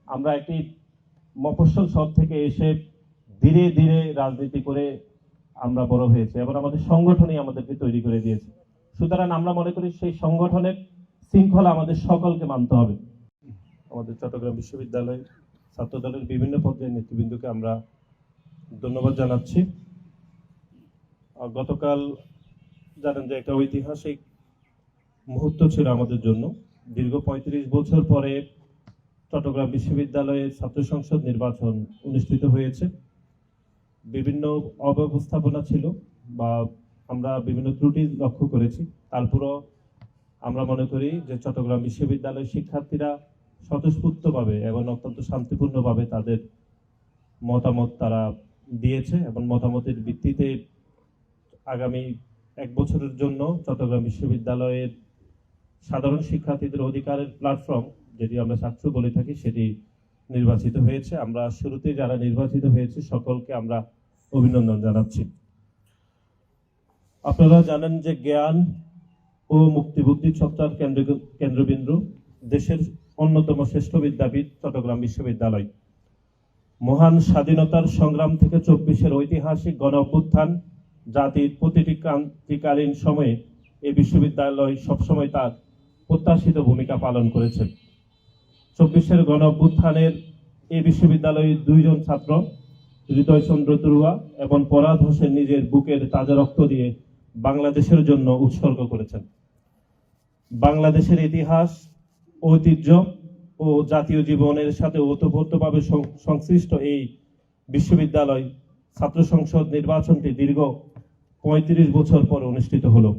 আমরা একটি মফস্বল শহর থেকে এসে ধীরে ধীরে রাজনীতি করে আমরা বড় হয়েছি এবং আমাদের সংগঠনই আমাদেরকে তৈরি করে দিয়েছে। সুতরাং আমরা মনে করি সেই সংগঠনের শৃঙ্খলা আমাদের সকলকে মানতে হবে। আমাদের চট্টগ্রাম বিশ্ববিদ্যালয় ছাত্র দলের বিভিন্ন পর্যায়ের নেতৃবৃন্দকে আমরা ধন্যবাদ জানাচ্ছি। গতকাল জানেন যে একটা ঐতিহাসিক মুহূর্ত ছিল আমাদের জন্য। দীর্ঘ ৩৫ বছর পরে চট্টগ্রাম বিশ্ববিদ্যালয়ের ছাত্র সংসদ নির্বাচন অনুষ্ঠিত হয়েছে। বিভিন্ন অব্যবস্থাপনা ছিল বা আমরা বিভিন্ন ত্রুটি লক্ষ্য করেছি, তারপরও আমরা মনে করি যে চট্টগ্রাম বিশ্ববিদ্যালয়ের শিক্ষার্থীরা স্বতঃস্ফূর্তভাবে এবং অত্যন্ত শান্তিপূর্ণভাবে তাদের মতামত তারা দিয়েছে এবং মতামতের ভিত্তিতে আগামী 1 বছরের জন্য চট্টগ্রাম বিশ্ববিদ্যালয়ের সাধারণ শিক্ষার্থীদের অধিকারের প্ল্যাটফর্ম, যেটি আমরা ছাত্র বলে থাকি, সেটি নির্বাচিত হয়েছে। আমরা শুরুতে যারা নির্বাচিত হয়েছে সকলকে আমরা অভিনন্দন জানাচ্ছি। আপনারা জানেন যে জ্ঞান ও মুক্তিবুদ্ধি চর্চার কেন্দ্রবিন্দু দেশের অন্যতম শ্রেষ্ঠ বিদ্যাপীঠ চট্টগ্রাম বিশ্ববিদ্যালয়। মহান স্বাধীনতার সংগ্রাম থেকে 24-এর ঐতিহাসিক গণ অভ্যুত্থান, জাতির প্রতিটি ক্রান্তিকালীন সময়ে এই বিশ্ববিদ্যালয় সবসময় তার প্রত্যাশিত ভূমিকা পালন করেছে। 24-এর গণ অভ্যুত্থানের এই বিশ্ববিদ্যালয়ের 2 জন ছাত্র হৃদয়চন্দ্র তরুয়া এবং পরাদ হোসেন নিজের বুকের তাজা রক্ত দিয়ে বাংলাদেশের জন্য উৎসর্গ করেছেন। বাংলাদেশের ইতিহাস, ঐতিহ্য ও জাতীয় জীবনের সাথে ওতপ্রোতভাবে সংশ্লিষ্ট এই বিশ্ববিদ্যালয় ছাত্র সংসদ নির্বাচনটি দীর্ঘ 35 বছর পর অনুষ্ঠিত হলো।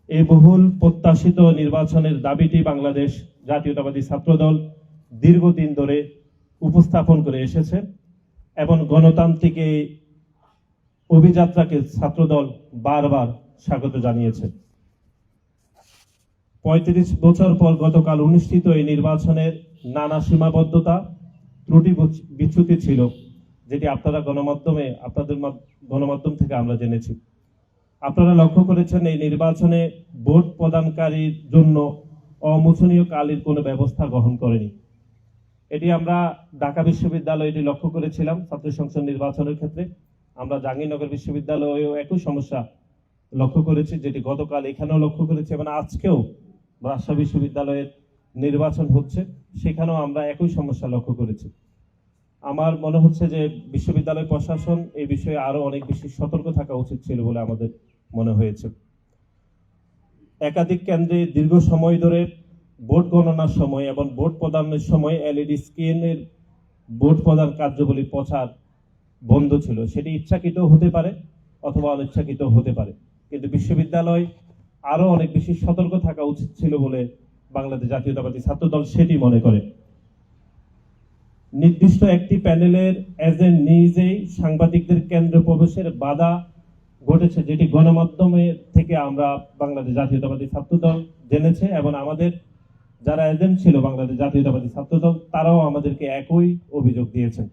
এই বহুল প্রত্যাশিত নির্বাচনের দাবিটি বাংলাদেশ জাতীয়তাবাদী ছাত্রদল দীর্ঘদিন ধরে উপস্থাপন করে এসেছে এবং গণতান্ত্রিক এই অভিযাত্রাকে ছাত্রদল বারবার স্বাগত জানিয়েছে। 35 বছর পর গতকাল অনুষ্ঠিত এই নির্বাচনের নানা সীমাবদ্ধতা, ত্রুটি বিচ্যুতি ছিল, যেটি আপনাদের গণমাধ্যম থেকে আমরা জেনেছি। আপনারা লক্ষ্য করেছেন এই নির্বাচনে ভোট প্রদানকারীর জন্য অমোচনীয় কালির কোনো ব্যবস্থা গ্রহণ করেনি। এটি আমরা ঢাকা বিশ্ববিদ্যালয়ে এটি লক্ষ্য করেছিলাম ছাত্র সংসদ নির্বাচনের ক্ষেত্রে। আমরা জাহাঙ্গীরনগর বিশ্ববিদ্যালয়েও একই সমস্যা লক্ষ্য করেছি, যেটি গতকাল এখানেও লক্ষ্য করেছি এবং আজকেও রাজশাহী বিশ্ববিদ্যালয়ের নির্বাচন হচ্ছে, সেখানেও আমরা একই সমস্যা লক্ষ্য করেছি। আমার মনে হচ্ছে যে বিশ্ববিদ্যালয় প্রশাসন এই বিষয়ে আরো অনেক বেশি সতর্ক থাকা উচিত ছিল বলে আমাদের মনে হয়েছে। একাধিক কেন্দ্রে দীর্ঘ সময় ধরে ভোট গণনার সময় এবং ভোট প্রদানের সময় এলইডি স্ক্রিনের ভোট প্রদান কার্যাবলীর প্রচার বন্ধ ছিল। সেটি ইচ্ছাকৃত হতে পারে অথবা অনিচ্ছাকৃত হতে পারে, কিন্তু বিশ্ববিদ্যালয় আরো অনেক বেশি সতর্ক থাকা উচিত ছিল বলে বাংলাদেশ জাতীয়তাবাদী ছাত্রদল সেটি মনে করে। নির্দিষ্ট একটি প্যানেলের এজেন্ট নিজেই সাংবাদিকদের কেন্দ্র প্রবেশের বাধা ঘটেছে, যেটি গণমাধ্যমে থেকে আমরা বাংলাদেশ জাতীয়তাবাদী ছাত্রদল জেনেছে এবং আমাদের যারা এজেন্ট ছিল বাংলাদেশ জাতীয়তাবাদী ছাত্রদল তারাও আমাদেরকে একই অভিযোগ দিয়েছেন।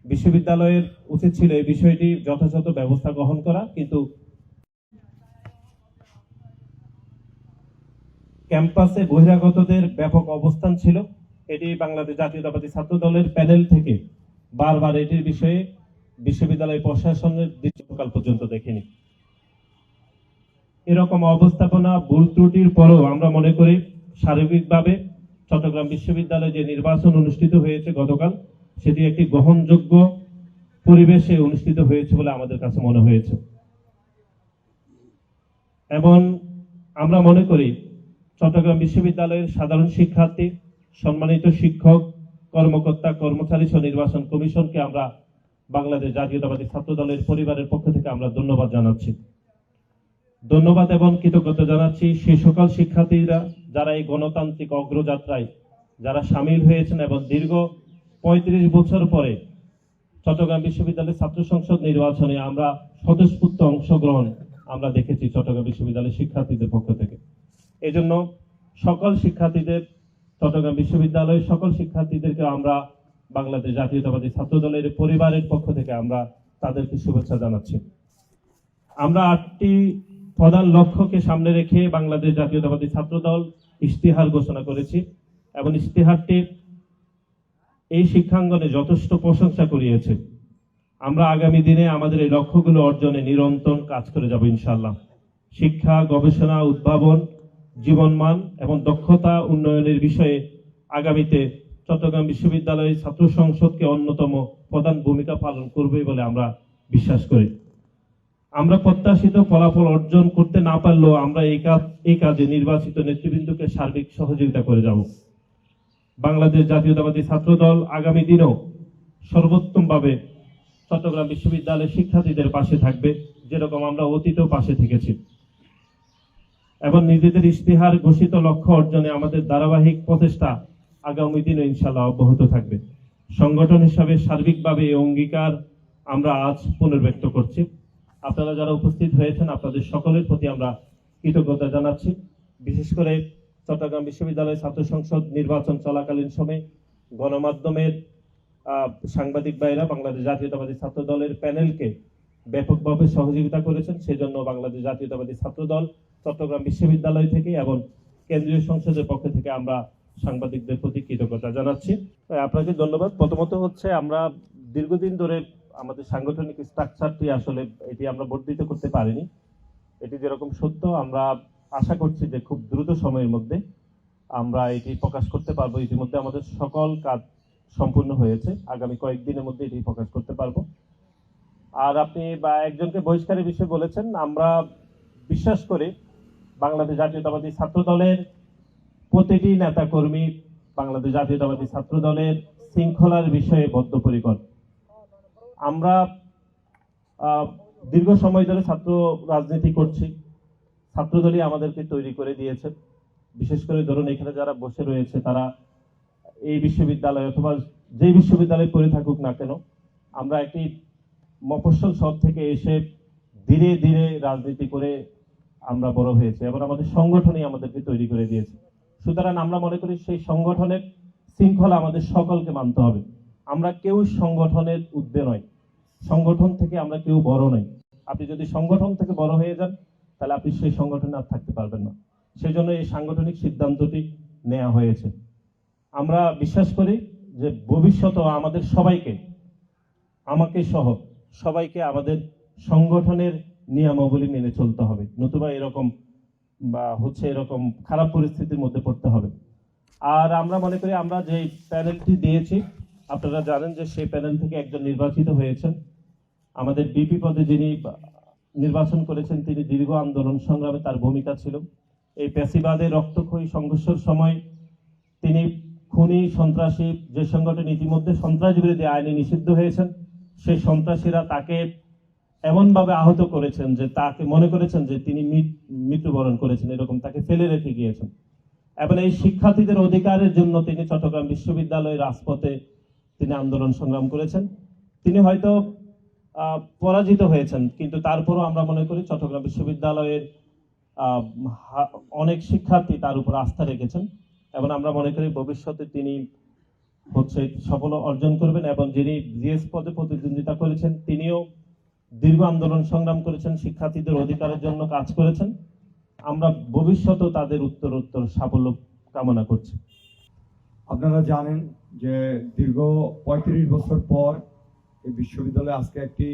বিশ্ববিদ্যালয়ের উচিত ছিল এই বিষয়টি যথাযথ ব্যবস্থা গ্রহণ করা, কিন্তু ক্যাম্পাসে বহিরাগতদের ব্যাপক অবস্থান ছিল। এটি বাংলাদেশ জাতীয়তাবাদী ছাত্রদলের প্যানেল থেকে বারবার এটির বিষয়ে বিশ্ববিদ্যালয় প্রশাসনের দৃষ্টিকাল পর্যন্ত দেখেনি। এরকম অবস্থাপনা, ভুল ত্রুটির পরেও আমরা মনে করি সার্বিকভাবে চট্টগ্রাম বিশ্ববিদ্যালয়ে যে নির্বাচন অনুষ্ঠিত হয়েছে গতকাল, সেটি একটি গ্রহণযোগ্য পরিবেশে অনুষ্ঠিত হয়েছে বলে আমাদের কাছে মনে হয়েছে। এবং আমরা মনে করি চট্টগ্রাম বিশ্ববিদ্যালয়ের সাধারণ শিক্ষার্থী, সম্মানিত শিক্ষক, কর্মকর্তা, কর্মচারী সহ নির্বাচন কমিশনকে আমরা বাংলাদেশ জাতীয়তাবাদী ছাত্রদলের পরিবারের পক্ষ থেকে আমরা ধন্যবাদ জানাচ্ছি। ধন্যবাদ এবং কৃতজ্ঞতা জানাচ্ছি সেই সকল শিক্ষার্থীরা যারা এই গণতান্ত্রিক অগ্রযাত্রায় যারা সামিল হয়েছেন এবং দীর্ঘ 35 বছর পরে চট্টগ্রাম বিশ্ববিদ্যালয়ের ছাত্র সংসদ নির্বাচনে আমরা স্বতঃস্ফূর্ত অংশগ্রহণ আমরা দেখেছি চট্টগ্রাম বিশ্ববিদ্যালয়ের শিক্ষার্থীদের পক্ষ থেকে। এই জন্য সকল শিক্ষার্থীদের, চট্টগ্রাম বিশ্ববিদ্যালয়ের সকল শিক্ষার্থীদেরকে আমরা বাংলাদেশ জাতীয়তাবাদী ছাত্রদলের পরিবারের পক্ষ থেকে আমরা তাদেরকে শুভেচ্ছা জানাচ্ছি। আমরা 8টি প্রধান লক্ষ্যকে সামনে রেখে বাংলাদেশ জাতীয়তাবাদী ছাত্রদল ইশতেহার ঘোষণা করেছি এবং ইশতেহারটি এই শিক্ষাঙ্গনে যথেষ্ট প্রশংসা করিয়েছে। আমরা আগামী দিনে আমাদের এই লক্ষ্যগুলো অর্জনে নিরন্তর কাজ করে যাব ইনশাআল্লাহ। শিক্ষা, গবেষণা, উদ্ভাবন, জীবনমান এবং দক্ষতা উন্নয়নের বিষয়ে আগামীতে চট্টগ্রাম বিশ্ববিদ্যালয়ের ছাত্র সংসদকে অন্যতম প্রধান ভূমিকা পালন করবে বলে আমরা বিশ্বাস করি। আমরা প্রত্যাশিত ফলাফল অর্জন করতে না পারলেও আমরা এই কাজে নির্বাচিত নেতৃবৃন্দকে সার্বিক সহযোগিতা করে যাব। বাংলাদেশ জাতীয়তাবাদী ছাত্রদল আগামী দিনেও সর্বোত্তমভাবে চট্টগ্রাম বিশ্ববিদ্যালয়ের শিক্ষার্থীদের পাশে থাকবে, যেরকম আমরা অতীতেও পাশে থেকেছি, এবং নিজেদের ইশতেহার ঘোষিত লক্ষ্য অর্জনে আমাদের ধারাবাহিক প্রচেষ্টা আগামী দিনে ইনশাআল্লাহ অব্যাহত থাকবে। সংগঠন হিসাবে সার্বিকভাবে এই অঙ্গীকার আমরা আজ পুনর্ব্যক্ত করছি। আপনারা যারা উপস্থিত হয়েছেন আপনাদের সকলের প্রতি আমরা কৃতজ্ঞতা জানাচ্ছি। বিশেষ করে চট্টগ্রাম বিশ্ববিদ্যালয় ছাত্র সংসদ নির্বাচন চলাকালীন সময়ে গণমাধ্যমের সাংবাদিক ভাইরা বাংলাদেশ জাতীয়তাবাদী ছাত্র দলের প্যানেলকে ব্যাপকভাবে সহযোগিতা করেছেন। সেজন্য বাংলাদেশ জাতীয়তাবাদী ছাত্র দল চট্টগ্রাম বিশ্ববিদ্যালয় থেকে এবং কেন্দ্রীয় সংসদের পক্ষ থেকে আমরা সাংবাদিকদের প্রতি কৃতজ্ঞতা জানাচ্ছি। আপনাকে ধন্যবাদ। প্রথমত হচ্ছে আমরা দীর্ঘদিন ধরে আমাদের সাংগঠনিক স্ট্রাকচারটি আসলে এটি আমরা বর্ধিত করতে পারিনি। এটি যেরকম সত্য, আমরা আশা করছি যে খুব দ্রুত সময়ের মধ্যে আমরা এটি প্রকাশ করতে পারবো। ইতিমধ্যে আমাদের সকল কাজ সম্পূর্ণ হয়েছে, আগামী কয়েকদিনের মধ্যে এটি প্রকাশ করতে পারবো। আর আপনি একজনকে বহিষ্কারের বিষয়ে বলেছেন, আমরা বিশ্বাস করি বাংলাদেশ জাতীয়তাবাদী ছাত্র দলের প্রতিটি নেতা কর্মী বাংলাদেশ জাতীয়তাবাদী ছাত্র দলের শৃঙ্খলার বিষয়ে বদ্ধপরিকর। আমরা দীর্ঘ সময় ধরে ছাত্র রাজনীতি করছি, ছাত্রদলই আমাদেরকে তৈরি করে দিয়েছে। বিশেষ করে ধরুন এখানে যারা বসে রয়েছে তারা এই বিশ্ববিদ্যালয় অথবা যে বিশ্ববিদ্যালয়ে পড়ে থাকুক না কেন, আমরা একটি মফস্বল শহর থেকে এসে ধীরে ধীরে রাজনীতি করে আমরা বড় হয়েছে এবং আমাদের সংগঠনই আমাদেরকে তৈরি করে দিয়েছে। সুতরাং আমরা মনে করি সেই সংগঠনের শৃঙ্খলা আমাদের সকলকে মানতে হবে। আমরা কেউ সংগঠনের ঊর্ধ্বে নয়, সংগঠন থেকে আমরা কেউ বড় নই। আপনি যদি সংগঠন থেকে বড় হয়ে যান তাহলে আপনি সেই সংগঠনে আর থাকতে পারবেন না। সেই জন্য এই সাংগঠনিক সিদ্ধান্তটি নেওয়া হয়েছে। আমরা বিশ্বাস করি যে ভবিষ্যতে আমাদের সবাইকে, আমাকে সহ সবাইকে আমাদের সংগঠনের নিয়মাবলী মেনে চলতে হবে, নতুবা এরকম এরকম খারাপ পরিস্থিতির মধ্যে পড়তে হবে। আর আমরা মনে করি আমরা যে প্যানেলটি দিয়েছি, আপনারা জানেন যে সেই প্যানেল থেকে একজন নির্বাচিত হয়েছেন। আমাদের বিপি পদে যিনি নির্বাচন করেছেন তিনি দীর্ঘ আন্দোলন সংগ্রামে তার ভূমিকা ছিল। এই প্যাসিবাদের রক্তক্ষয়ী সংঘর্ষের সময় তিনি খুনি সন্ত্রাসী, যে সংগঠন ইতিমধ্যে সন্ত্রাস বিরোধী আইনে নিষিদ্ধ হয়েছেন, সেই সন্ত্রাসীরা তাকে এমনভাবে আহত করেছেন যে তাকে মনে করেছেন যে তিনি মৃত্যুবরণ করেছেন, এরকম তাকে ফেলে রেখে গিয়েছেন। এবং এই শিক্ষার্থীদের অধিকারের জন্য তিনি চট্টগ্রাম বিশ্ববিদ্যালয়ের রাজপথে তিনি আন্দোলন সংগ্রাম করেছেন। তিনি হয়তো পরাজিত হয়েছেন, কিন্তু তারপরও আমরা মনে করি চট্টগ্রাম বিশ্ববিদ্যালয়ের অনেক শিক্ষার্থী তার উপর আস্থা রেখেছেন এবং আমরা মনে করি ভবিষ্যতে তিনি সফল অর্জন করবেন। এবং যিনি জিএস পদে প্রতিদ্বন্দ্বিতা করেছেন তিনিও দীর্ঘ আন্দোলন সংগ্রাম করেছেন, শিক্ষার্থীদের অধিকারের জন্য কাজ করেছেন। আমরা ভবিষ্যতেও তাদের উত্তরোত্তর সাফল্য কামনা করছি। আপনারা জানেন যে দীর্ঘ ৩৫ বছর পর এই বিশ্ববিদ্যালয়ে আজকে একটি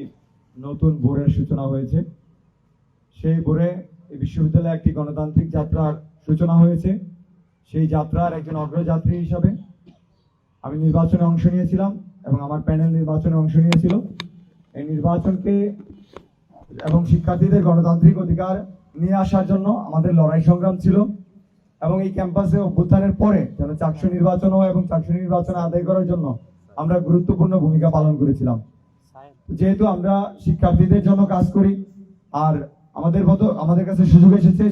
নতুন ভোরের সূচনা হয়েছে। সেই ভোরে এই বিশ্ববিদ্যালয়ে একটি গণতান্ত্রিক যাত্রার সূচনা হয়েছে। সেই যাত্রার একজন অগ্রযাত্রী হিসাবে আমি নির্বাচনে অংশ নিয়েছিলাম এবং আমার প্যানেল নির্বাচনে অংশ নিয়েছিল। এই নির্বাচনকে এবং শিক্ষার্থীদের গণতান্ত্রিক অধিকার নিয়ে আসার জন্য আমাদের লড়াই সংগ্রাম ছিল এবং এই ক্যাম্পাসে অভ্যুত্থানের পরে যেন চাকসু নির্বাচন হয় এবং চাকসু নির্বাচন আদায় করার জন্য আমরা গুরুত্বপূর্ণ ভূমিকা পালন করেছিলাম। যেহেতু আমরা শিক্ষার্থীদের জন্য কাজ করি আর আমাদের কাছে সুযোগ এসেছে